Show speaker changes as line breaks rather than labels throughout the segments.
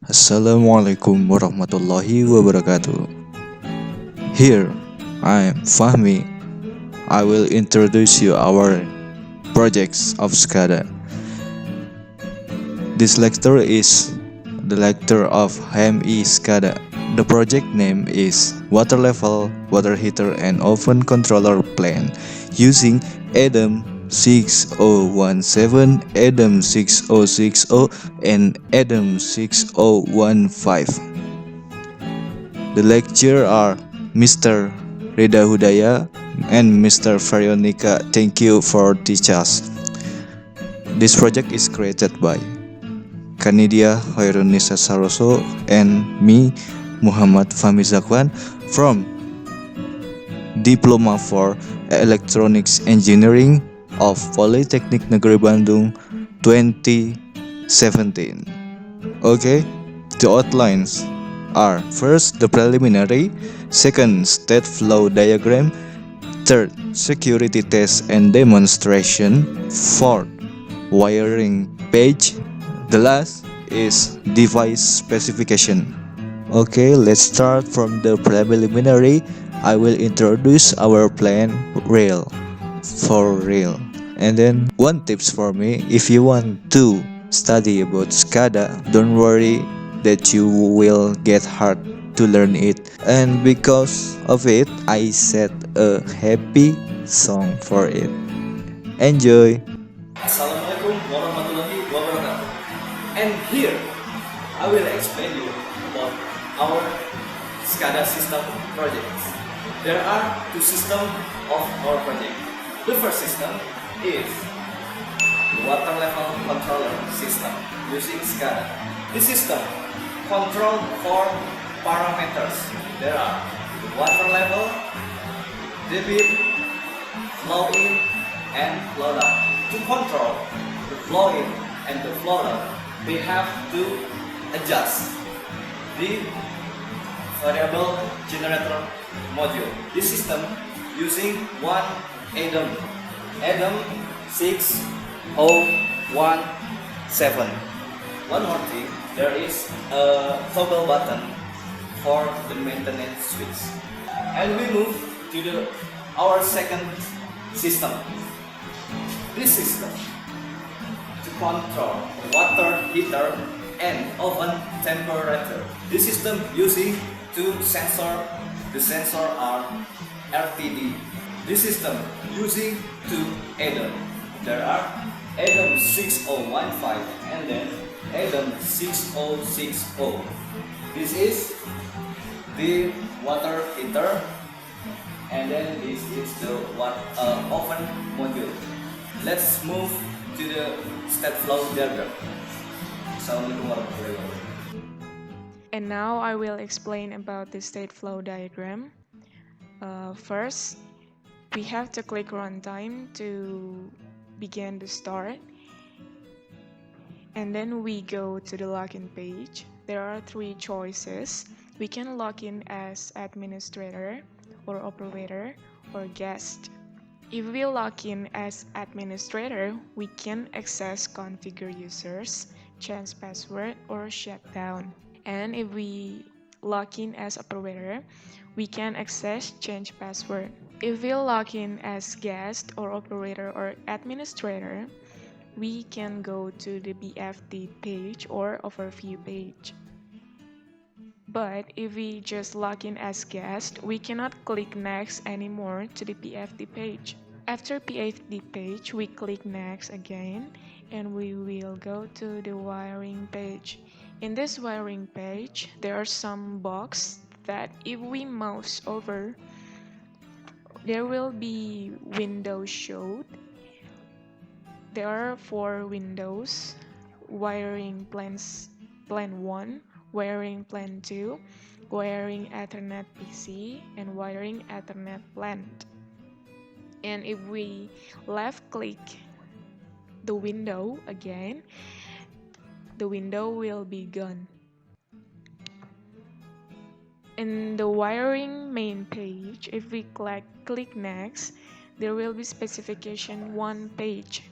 Assalamualaikum warahmatullahi wabarakatuh. Here I am Fahmi. I will introduce you our projects of Scada. This lecture is the lecture of HMI Scada. The project name is Water Level, Water Heater and Oven Controller Plan using ADAM 6017, ADAM 6060 and ADAM 6015. The lecturer are Mr. Reda Hudaya and Mr. Veronica. Thank you for teaching us. This project is created by Kanidia Hoirunisa Saroso and me, Muhammad Fahmi Zakwan, from Diploma for Electronics Engineering of Politeknik Negeri Bandung 2017. Okay, the outlines are: first, the preliminary; second, state flow diagram; third, security test and demonstration; fourth, wiring page; the last is device specification. Okay, let's start from the preliminary. I will introduce our plan rail for rail. And then one tips for me: if you want to study about Scada, don't worry that you will get hard to learn it. And because of it, I set a happy song for it. Enjoy!
Assalamualaikum warahmatullahi wabarakatuh. And here I will explain you about our Scada system projects. There are two systems of our project. The first system is the water level controller system using Scada. This system control four parameters. There are the water level, debit, flow in, and flow out. To control the flow in and the flow out, we have to adjust the variable generator module. This system using one ADAM 6017. One more thing, there is a toggle button for the maintenance switch. And we move to our second system. This system to control water heater and oven temperature. This system using two sensor. The sensor are RTD. This system using two ADAM. There are ADAM 6015 and then ADAM 6060. This is the water heater and then this is the oven module. Let's move to the state flow diagram. Assalamualaikum warahmatullahi wabarakatuh.
And now I will explain about the state flow diagram. First, we have to click runtime to begin the start. And then we go to the login page. There are three choices. We can log in as administrator or operator or guest. If we log in as administrator, we can access configure users, change password, or shut down. And if we log in as operator, we can access change password. If we log in as guest or operator or administrator, we can go to the BFD page or overview page. But if we just log in as guest, we cannot click next anymore to the BFD page. After BFD page, we click next again and we will go to the wiring page. In this wiring page, there are some boxes that if we mouse over, there will be windows showed. There are 4 windows: wiring plans, plan 1, wiring plan 2, wiring Ethernet PC, and wiring Ethernet plant. And if we left click the window again, the window will be gone. In the wiring main page, if we click next, there will be specification 1 page.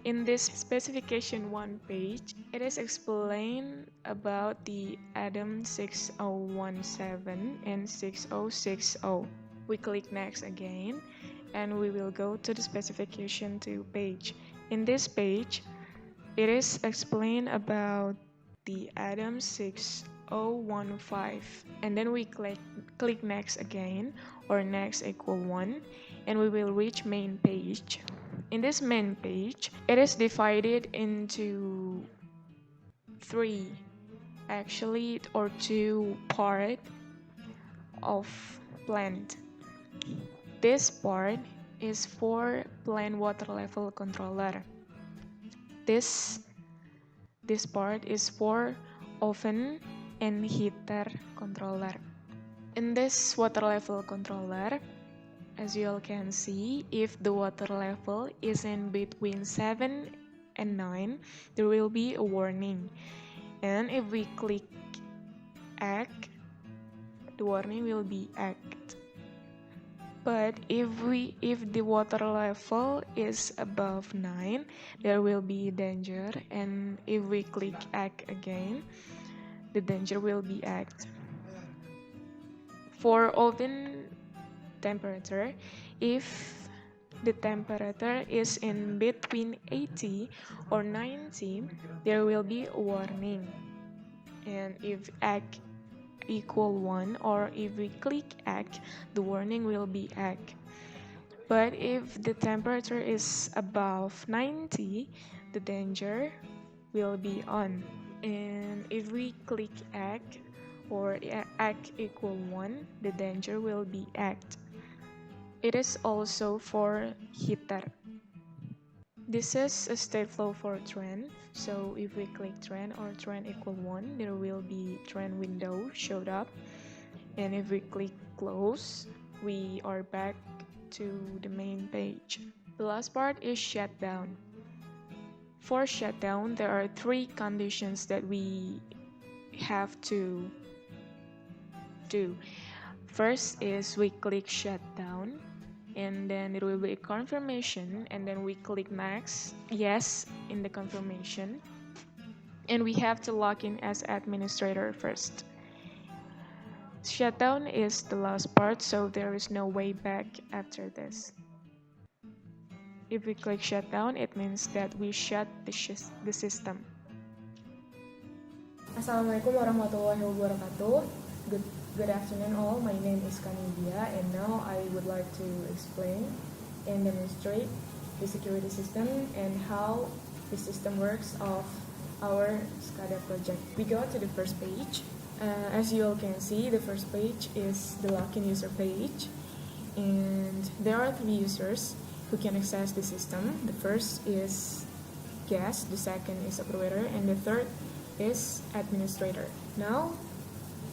In this specification 1 page, it is explained about the ADAM 6017 and 6060. We click next again, and we will go to the specification 2 page. In this page, it is explained about the ADAM 6015, and then we click next again, or next equal 1, and we will reach main page. In this main page, it is divided into 3, actually, or 2 part of plant. This part is for plant water level controller. This part is for oven and heater controller. In this water level controller, as you all can see, if the water level is in between 7 and 9, there will be a warning. And if we click act, the warning will be act. But if the water level is above 9, there will be danger, and if we click act again, the danger will be act. For oven temperature, if the temperature is in between 80 or 90, there will be a warning. And if act equal 1, or if we click act, the warning will be act. But if the temperature is above 90, the danger will be on. And if we click act, or act equal 1, the danger will be act. It is also for heater. This is a state flow for trend. So if we click trend or trend equal 1, there will be trend window showed up. And if we click close, we are back to the main page. The last part is shutdown. For shutdown, there are 3 conditions that we have to do. First is we click shutdown, and then it will be a confirmation, and then we click next, yes, in the confirmation, and we have to log in as administrator first. Shutdown is the last part, so there is no way back after this. If we click shutdown, it means that we shut the system.
Assalamualaikum warahmatullahi wabarakatuh. Good afternoon all. My name is Kanidia, and now I would like to explain and demonstrate the security system and how the system works of our Scada project. We go to the first page. As you all can see, the first page is the login user page, and there are 3 users who can access the system. The first is guest, the second is operator, and the third is administrator. Now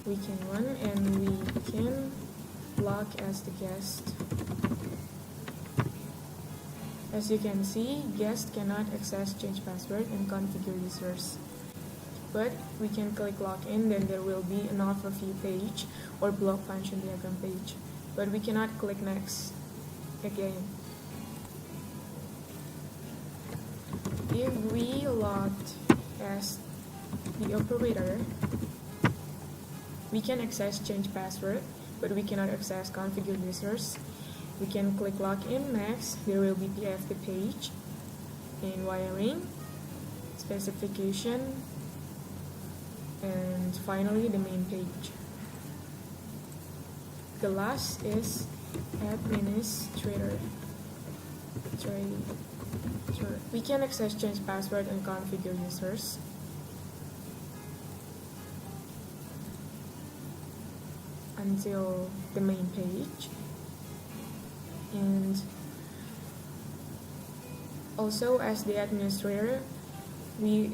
we can run and we can log as the guest. As you can see, guest cannot access change password and configure users. But we can click login, then there will be an overview page or block function diagram page. But we cannot click next again. If we logged as the operator, we can access change password, but we cannot access configure users. We can click login next. There will be PFT page and wiring, specification, and finally the main page. The last is administrator. We can access change password and configure users. Until the main page. Also, as the administrator, we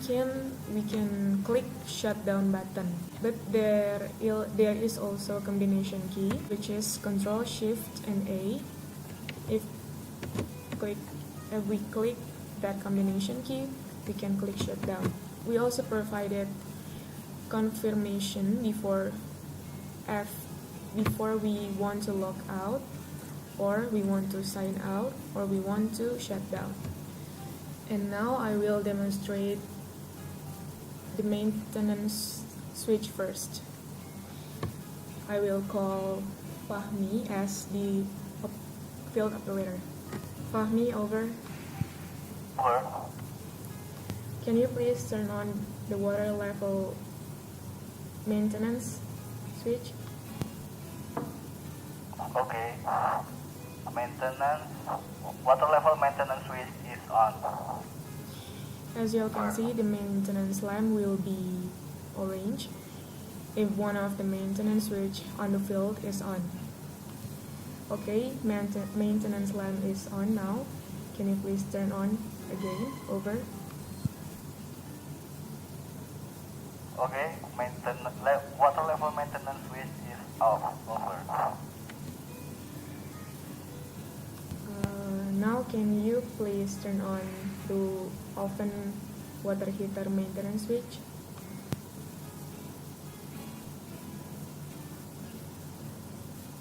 can click shutdown button, but there is also a combination key which is Control Shift and A. If we click that combination key, we can click shutdown. We also provided confirmation before we want to log out, or we want to sign out, or we want to shut down. And now I will demonstrate the maintenance switch first. I will call Fahmi as the field operator. Fahmi, over. Can you please turn on the water level maintenance switch?
Okay. Water level maintenance switch is on.
As you can see, the maintenance lamp will be orange if one of the maintenance switch on the field is on. Okay, maintenance lamp is on now. Can you please turn on again? Over.
Okay, water level maintenance switch is off. Over.
Now can you please turn on to open water heater maintenance switch?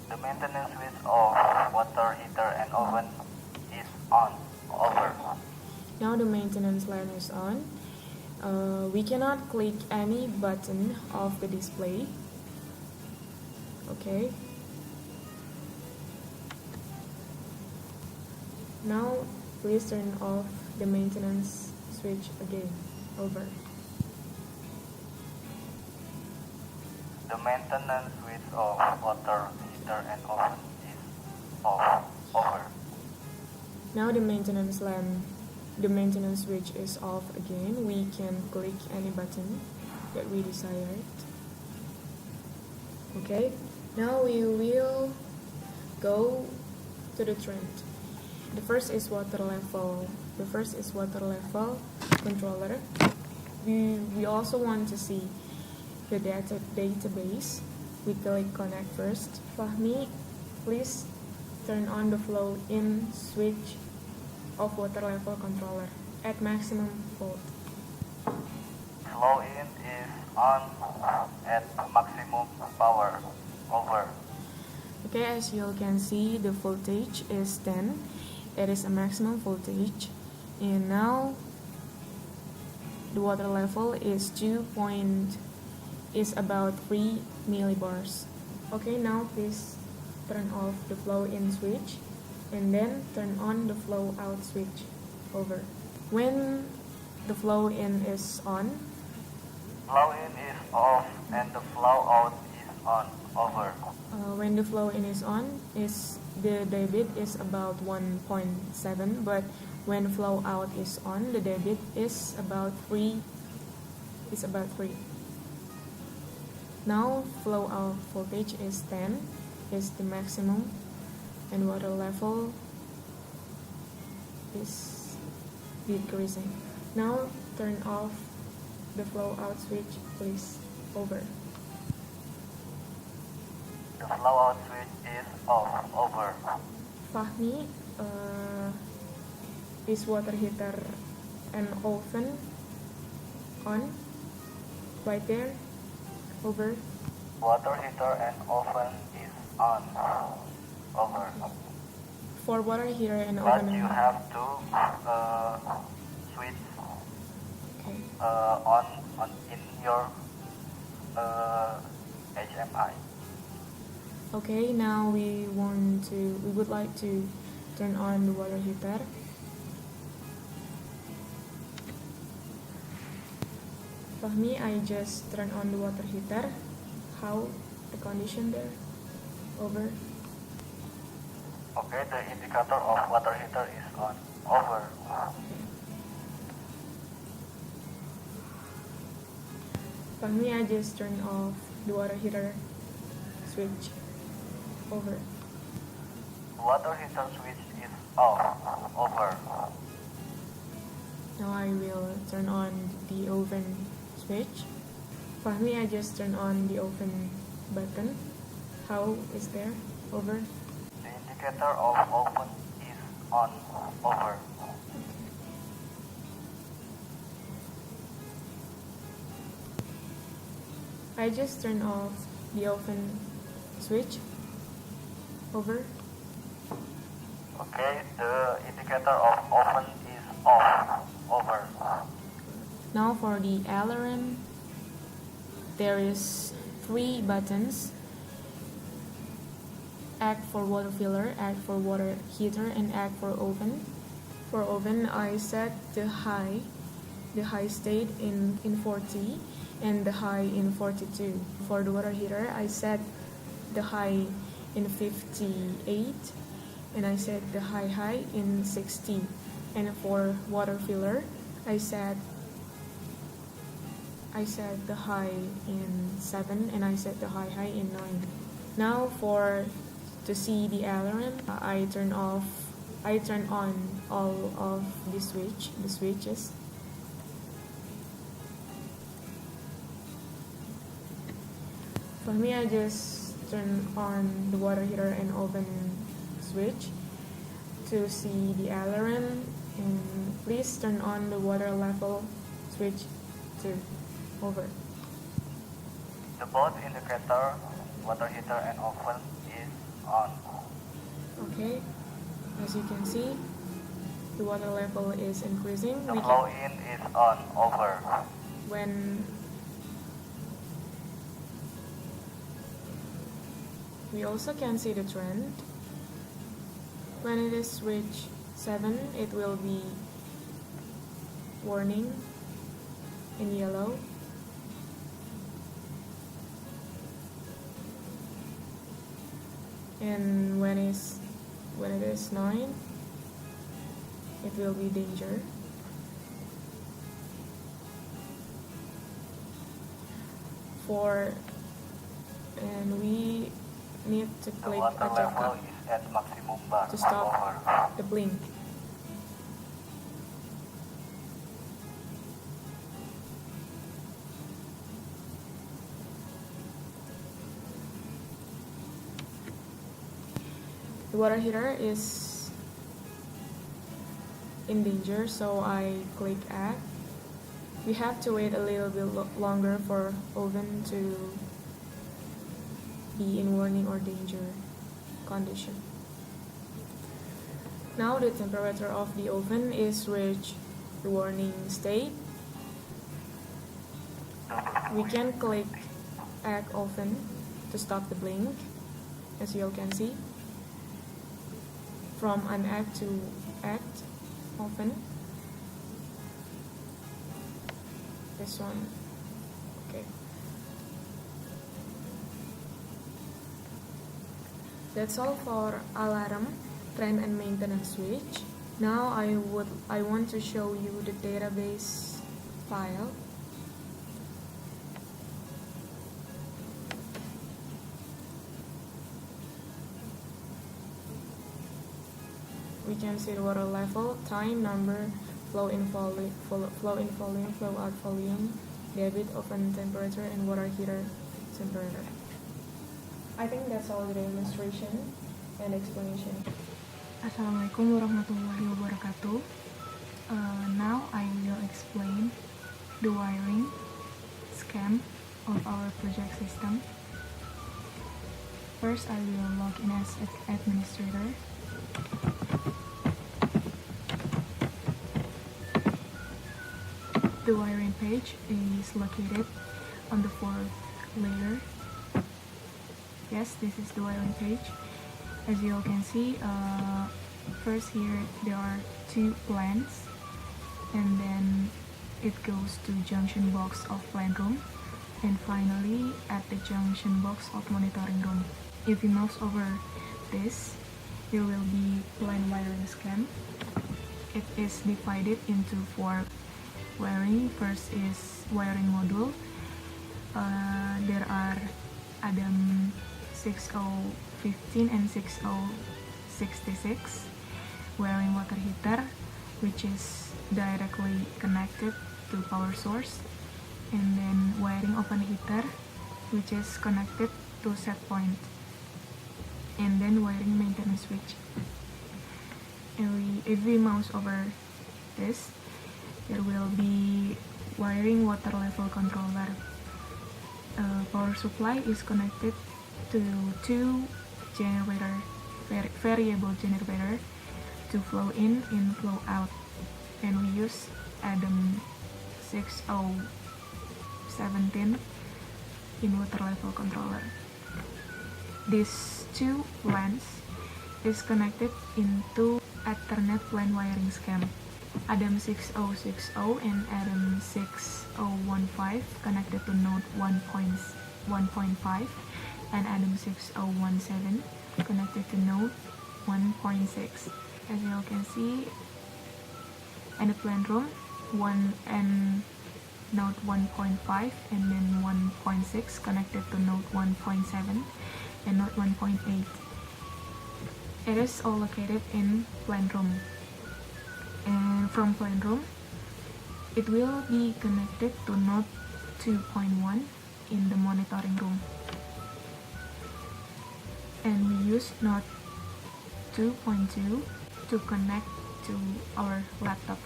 The maintenance switch of water heater and oven is on. Over.
Now the maintenance lamp is on. We cannot click any button of the display. Okay. Now please turn off the maintenance switch again. Over.
The maintenance switch of water heater and oven is off. Over.
Now the maintenance switch is off again. We can click any button that we desired. Okay. Now we will go to the trend. The first is water level controller. We also want to see the database. We click connect first. Fahmi, please turn on the flow in switch of water level controller at maximum volt.
Flow in is on at maximum power. Over.
Okay, as you can see, the voltage is 10. It is a maximum voltage, and now the water level is about 3 millibars. Okay, now please turn off the flow in switch and then turn on the flow out switch. Over. When the flow in is on,
Flow in is off and the flow out is on. Over.
When the flow in is on, the debit is about 1.7, but when flow out is on, the debit is about 3. Now flow out voltage is 10, is the maximum, and water level is decreasing. Now turn off the flow out switch, please. Over.
The flow out switch is off. Over.
Fahmi, is water heater and oven on? Right there. Over.
Water heater and oven is on. Over.
For water heater and
But
oven.
you have to switch
Okay.
on in your HMI.
Okay, now we would like to turn on the water heater. Fahmi, I just turn on the water heater. How the condition there? Over.
Okay, the indicator of water heater is on. Over.
Fahmi, I just turned off the water heater switch. Over.
Water heater switch is off. Over.
Now I will turn on the oven switch. For me, I just turn on the oven button. How is there? Over.
The indicator of oven is on. Over.
I just turn off the oven switch. Over.
Okay, the indicator of oven is off. Over.
Now for the alarm, there is 3 buttons. Act for water filler, act for water heater, and act for oven. For oven, I set the high state in 40 and the high in 42. For the water heater, I set the high in 58 and I set the high in 60. And for water filler, I set the high in 7 and I set the high in 9. Now to see the alarm, I turn on all of the switches. For me, I just turn on the water heater and oven switch to see the alarm, and please turn on the water level switch too. Over.
The both indicator, water heater and oven is on.
Okay, as you can see, the water level is increasing.
The flow in is on. Over.
When we also can see the trend. When it is switch 7, it will be warning in yellow. And when it is 9, it will be danger. And we need to
The
click
water
a
level
check
is at maximum bar.
to stop
Over.
the blink. The water heater is in danger, so I click act. We have to wait a little bit longer for oven to be in warning or danger condition. Now the temperature of the oven is reached the warning state. We can click act oven to stop the blink, as you all can see. From unact to act oven. This one. Okay. That's all for alarm, trend and maintenance switch. Now I want to show you the database file. We can see the water level, time, number, flow in volume, flow out volume, debit oven temperature, and water heater temperature. I think that's all the demonstration and explanation.
Assalamualaikum warahmatullahi wabarakatuh. Now I will explain the wiring scheme of our project system. First, I will log in as administrator. The wiring page is located on the fourth layer. Yes, this is the wiring page. As you all can see, first here there are 2 plants, and then it goes to junction box of plant room, and finally at the junction box of monitoring room. If you mouse over this, there will be plant wiring scheme. It is divided into 4 wiring. First is wiring module. There are Adam 6015 and 6066. Wiring water heater, which is directly connected to power source, and then wiring open heater, which is connected to set point, and then wiring maintenance switch. And if we mouse over this, there will be wiring water level controller. Power supply is connected to two variable generator to flow in and flow out, and we use Adam 6017 in water level controller. These two LANs is connected into Ethernet LAN wiring scheme. Adam 6060 and Adam 6015 connected to node 1.5, and Adam 6017 connected to node 1.6. As you all can see, in the plant room, one and node 1.5 and then 1.6 connected to node 1.7 and node 1.8. It is all located in plant room. And from plant room, it will be connected to node 2.1 in the monitoring room. And we use node 2.2 to connect to our laptop.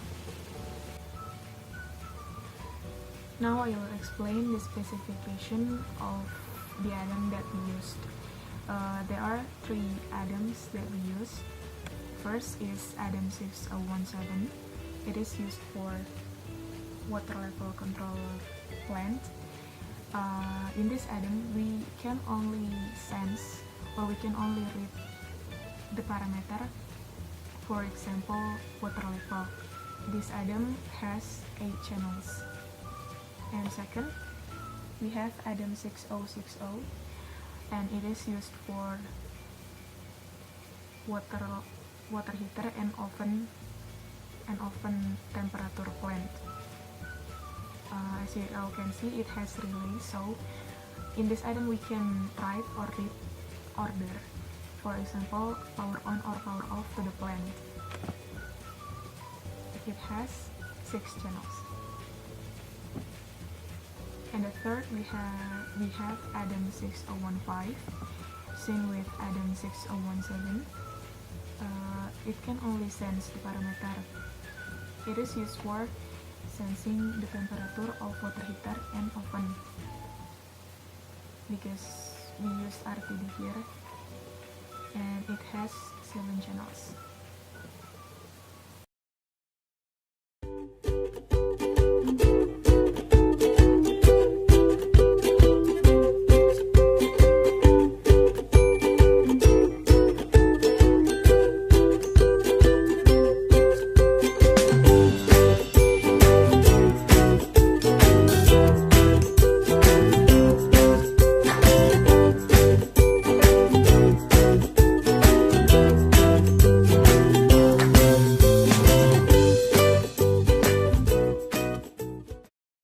Now I will explain the specification of the Adam that we used. There are three Adams that we use. First is Adam 6017. It is used for water level control plant. In this Adam, we can only sense or we can only read the parameter. For example, water level. This Adam has 8 channels. And second, we have Adam 6060, and it is used for water heater and oven temperature plant. As you all can see, it has relay, so in this item we can write or read order, for example, power on or power off to the plant. It has 6 channels. And the third, we have Adam 6015. Same with Adam 6017. It can only sense the parameter. It is used for sensing the temperature of water heater and oven, because we use RTD here, and it has 7 channels.